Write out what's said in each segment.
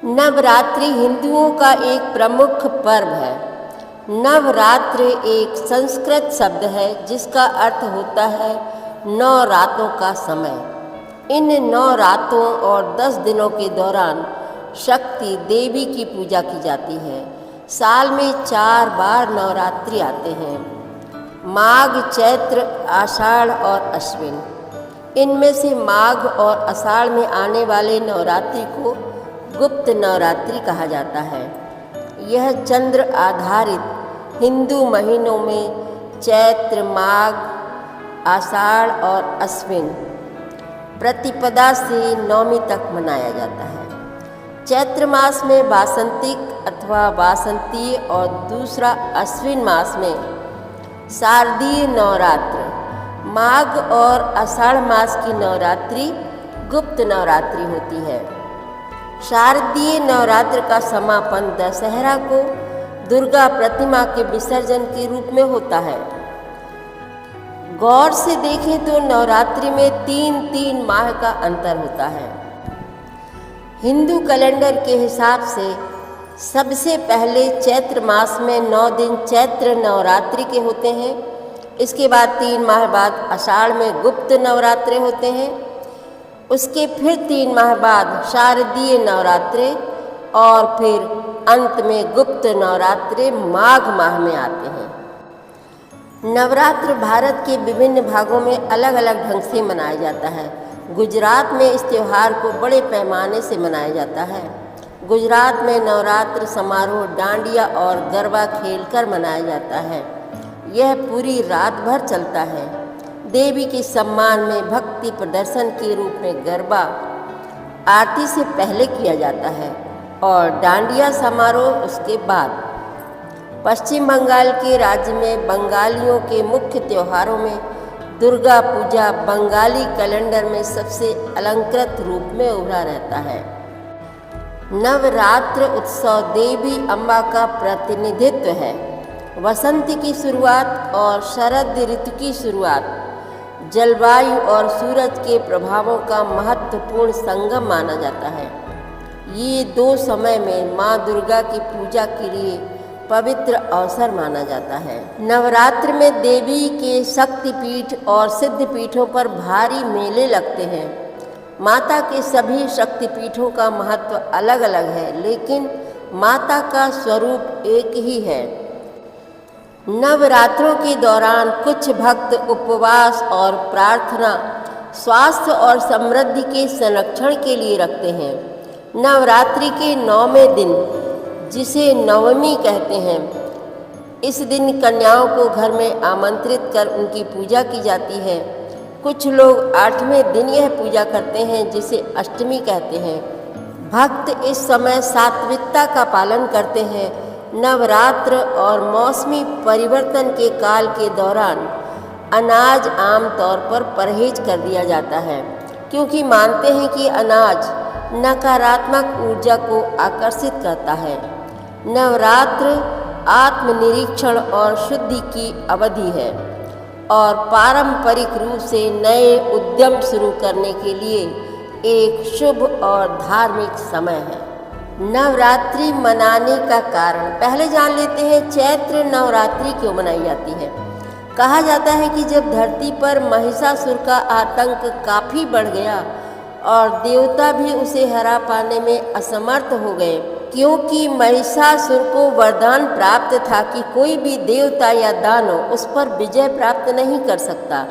नवरात्रि हिंदुओं का एक प्रमुख पर्व है। नवरात्र एक संस्कृत शब्द है जिसका अर्थ होता है 9 रातों का समय। इन 9 रातों और 10 दिनों के दौरान शक्ति देवी की पूजा की जाती है। साल में 4 बार नवरात्रि आते हैं, माघ, चैत्र, आषाढ़ और अश्विन। इनमें से माघ और आषाढ़ में आने वाले नवरात्रि को गुप्त नवरात्रि कहा जाता है। यह चंद्र आधारित हिंदू महीनों में चैत्र, माघ, आषाढ़ और अश्विन प्रतिपदा से नवमी तक मनाया जाता है। चैत्र मास में वासंतिक अथवा वासंतीय और दूसरा अश्विन मास में शारदीय नवरात्र, माघ और आषाढ़ मास की नवरात्रि गुप्त नवरात्रि होती है। शारदीय नवरात्र का समापन दशहरा को दुर्गा प्रतिमा के विसर्जन के रूप में होता है। गौर से देखें तो नवरात्रि में 3-3 माह का अंतर होता है। हिंदू कैलेंडर के हिसाब से सबसे पहले चैत्र मास में 9 दिन चैत्र नवरात्रि के होते हैं। इसके बाद 3 माह बाद आषाढ़ में गुप्त नवरात्रे होते हैं। उसके फिर 3 माह बाद शारदीय नवरात्रे और फिर अंत में गुप्त नवरात्रे माघ माह में आते हैं। नवरात्र भारत के विभिन्न भागों में अलग अलग ढंग से मनाया जाता है। गुजरात में इस त्यौहार को बड़े पैमाने से मनाया जाता है। गुजरात में नवरात्र समारोह डांडिया और गरबा खेलकर मनाया जाता है। यह पूरी रात भर चलता है। देवी के सम्मान में भक्ति प्रदर्शन के रूप में गरबा आरती से पहले किया जाता है और डांडिया समारोह उसके बाद। पश्चिम बंगाल के राज्य में बंगालियों के मुख्य त्योहारों में दुर्गा पूजा बंगाली कैलेंडर में सबसे अलंकृत रूप में उभरा रहता है। नवरात्र उत्सव देवी अम्बा का प्रतिनिधित्व है। वसंत की शुरुआत और शरद ऋतु की शुरुआत जलवायु और सूरज के प्रभावों का महत्वपूर्ण संगम माना जाता है। ये 2 समय में माँ दुर्गा की पूजा के लिए पवित्र अवसर माना जाता है। नवरात्र में देवी के शक्तिपीठ और सिद्धपीठों पर भारी मेले लगते हैं। माता के सभी शक्तिपीठों का महत्व अलग अलग है, लेकिन माता का स्वरूप एक ही है। नवरात्रों के दौरान कुछ भक्त उपवास और प्रार्थना स्वास्थ्य और समृद्धि के संरक्षण के लिए रखते हैं। नवरात्रि के 9वें दिन, जिसे नवमी कहते हैं, इस दिन कन्याओं को घर में आमंत्रित कर उनकी पूजा की जाती है। कुछ लोग 8वें दिन यह पूजा करते हैं, जिसे अष्टमी कहते हैं। भक्त इस समय सात्विकता का पालन करते हैं। नवरात्र और मौसमी परिवर्तन के काल के दौरान अनाज आमतौर पर परहेज कर दिया जाता है, क्योंकि मानते हैं कि अनाज नकारात्मक ऊर्जा को आकर्षित करता है। नवरात्र आत्मनिरीक्षण और शुद्धि की अवधि है और पारंपरिक रूप से नए उद्यम शुरू करने के लिए एक शुभ और धार्मिक समय है। नवरात्रि मनाने का कारण पहले जान लेते हैं। चैत्र नवरात्रि क्यों मनाई जाती है? कहा जाता है कि जब धरती पर महिषासुर का आतंक काफ़ी बढ़ गया और देवता भी उसे हरा पाने में असमर्थ हो गए, क्योंकि महिषासुर को वरदान प्राप्त था कि कोई भी देवता या दानव उस पर विजय प्राप्त नहीं कर सकता।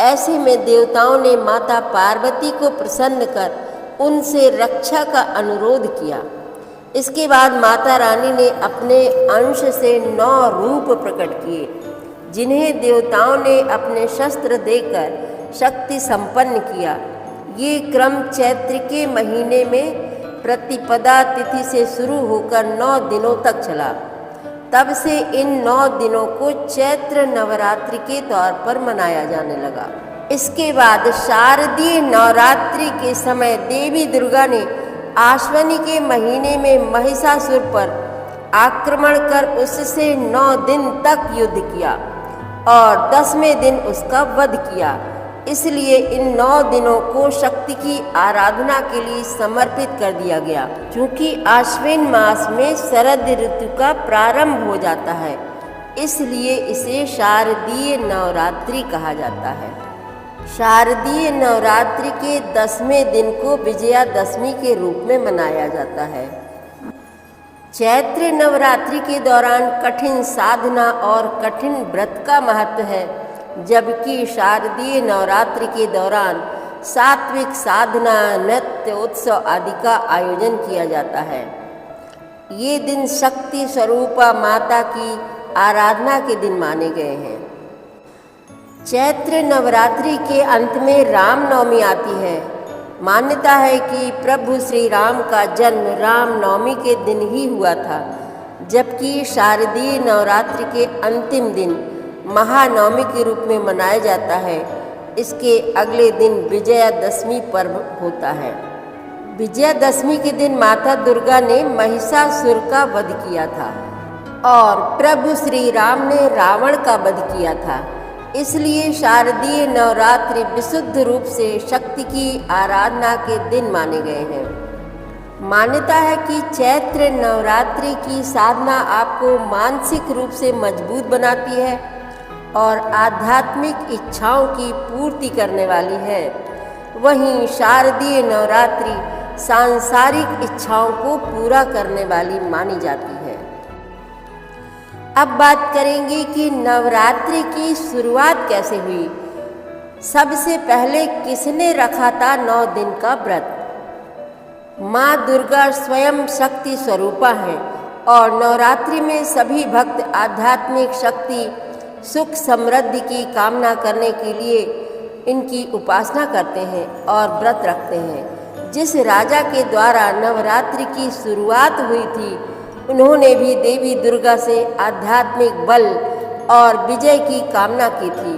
ऐसे में देवताओं ने माता पार्वती को प्रसन्न कर उनसे रक्षा का अनुरोध किया। इसके बाद माता रानी ने अपने अंश से 9 रूप प्रकट किए, जिन्हें देवताओं ने अपने शस्त्र देकर शक्ति संपन्न किया। ये क्रम चैत्र के महीने में प्रतिपदा तिथि से शुरू होकर 9 दिनों तक चला। तब से इन 9 दिनों को चैत्र नवरात्रि के तौर पर मनाया जाने लगा। इसके बाद शारदीय नवरात्रि के समय देवी दुर्गा ने आश्विनी के महीने में महिषासुर पर आक्रमण कर उससे 9 दिन तक युद्ध किया और 10वें दिन उसका वध किया। इसलिए इन 9 दिनों को शक्ति की आराधना के लिए समर्पित कर दिया गया। क्योंकि आश्विन मास में शरद ऋतु का प्रारंभ हो जाता है, इसलिए इसे शारदीय नवरात्रि कहा जाता है। शारदीय नवरात्रि के 10वें दिन को विजयादशमी के रूप में मनाया जाता है। चैत्र नवरात्रि के दौरान कठिन साधना और कठिन व्रत का महत्व है, जबकि शारदीय नवरात्रि के दौरान सात्विक साधना, नृत्य, उत्सव आदि का आयोजन किया जाता है। ये दिन शक्ति स्वरूपा माता की आराधना के दिन माने गए हैं। चैत्र नवरात्रि के अंत में रामनवमी आती है। मान्यता है कि प्रभु श्री राम का जन्म रामनवमी के दिन ही हुआ था, जबकि शारदीय नवरात्रि के अंतिम दिन महानवमी के रूप में मनाया जाता है। इसके अगले दिन विजयादशमी पर्व होता है। विजयादशमी के दिन माता दुर्गा ने महिषासुर का वध किया था और प्रभु श्री राम ने रावण का वध किया था। इसलिए शारदीय नवरात्रि विशुद्ध रूप से शक्ति की आराधना के दिन माने गए हैं। मान्यता है कि चैत्र नवरात्रि की साधना आपको मानसिक रूप से मजबूत बनाती है और आध्यात्मिक इच्छाओं की पूर्ति करने वाली है। वहीं शारदीय नवरात्रि सांसारिक इच्छाओं को पूरा करने वाली मानी जाती है। अब बात करेंगे कि नवरात्रि की शुरुआत कैसे हुई। सबसे पहले किसने रखा था 9 दिन का व्रत? माँ दुर्गा स्वयं शक्ति स्वरूपा है और नवरात्रि में सभी भक्त आध्यात्मिक शक्ति, सुख, समृद्धि की कामना करने के लिए इनकी उपासना करते हैं और व्रत रखते हैं। जिस राजा के द्वारा नवरात्रि की शुरुआत हुई थी, उन्होंने भी देवी दुर्गा से आध्यात्मिक बल और विजय की कामना की थी।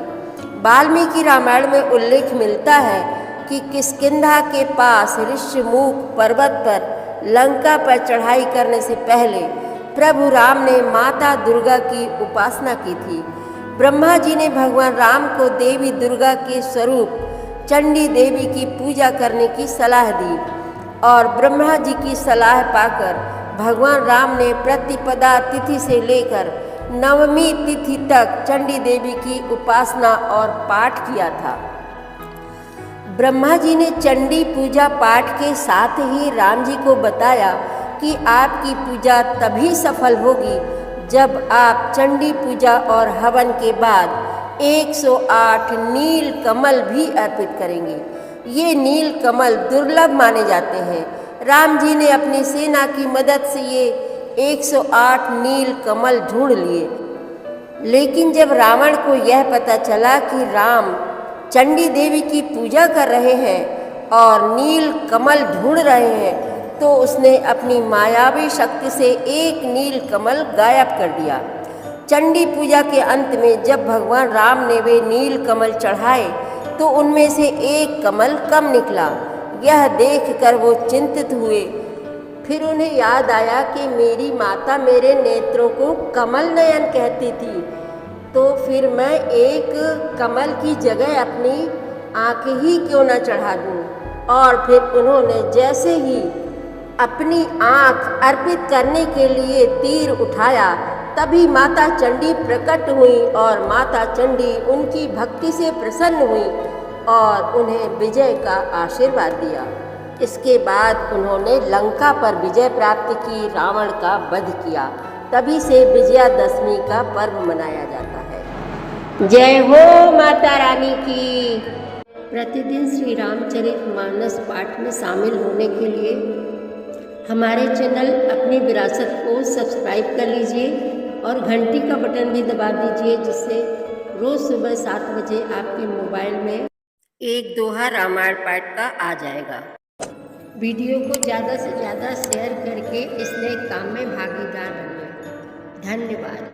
वाल्मीकि रामायण में उल्लेख मिलता है कि किष्किंधा के पास ऋष्यमुख पर्वत पर लंका पर चढ़ाई करने से पहले प्रभु राम ने माता दुर्गा की उपासना की थी। ब्रह्मा जी ने भगवान राम को देवी दुर्गा के स्वरूप चंडी देवी की पूजा करने की सलाह दी और ब्रह्मा जी की सलाह पाकर भगवान राम ने प्रतिपदा तिथि से लेकर नवमी तिथि तक चंडी देवी की उपासना और पाठ किया था। ब्रह्मा जी ने चंडी पूजा पाठ के साथ ही राम जी को बताया कि आपकी पूजा तभी सफल होगी जब आप चंडी पूजा और हवन के बाद 108 नील कमल भी अर्पित करेंगे। ये नील कमल दुर्लभ माने जाते हैं। राम जी ने अपनी सेना की मदद से ये 108 नील कमल ढूंढ लिए, लेकिन जब रावण को यह पता चला कि राम चंडी देवी की पूजा कर रहे हैं और नील कमल ढूंढ रहे हैं, तो उसने अपनी मायावी शक्ति से एक नील कमल गायब कर दिया। चंडी पूजा के अंत में जब भगवान राम ने वे नील कमल चढ़ाए तो उनमें से एक कमल कम निकला। यह देखकर वो चिंतित हुए। फिर उन्हें याद आया कि मेरी माता मेरे नेत्रों को कमल नयन कहती थी, तो फिर मैं एक कमल की जगह अपनी आँखें ही क्यों न चढ़ा दूँ। और फिर उन्होंने जैसे ही अपनी आँख अर्पित करने के लिए तीर उठाया, तभी माता चंडी प्रकट हुई और माता चंडी उनकी भक्ति से प्रसन्न हुई और उन्हें विजय का आशीर्वाद दिया। इसके बाद उन्होंने लंका पर विजय प्राप्त की, रावण का वध किया। तभी से विजयादशमी का पर्व मनाया जाता है। जय हो माता रानी की। प्रतिदिन श्री रामचरितमानस पाठ में शामिल होने के लिए हमारे चैनल अपनी विरासत को सब्सक्राइब कर लीजिए और घंटी का बटन भी दबा दीजिए, जिससे रोज़ सुबह 7 बजे आपके मोबाइल में एक दोहा रामायण पाठ का आ जाएगा। वीडियो को ज़्यादा से ज़्यादा शेयर करके इस नए काम में भागीदार बनिए। धन्यवाद।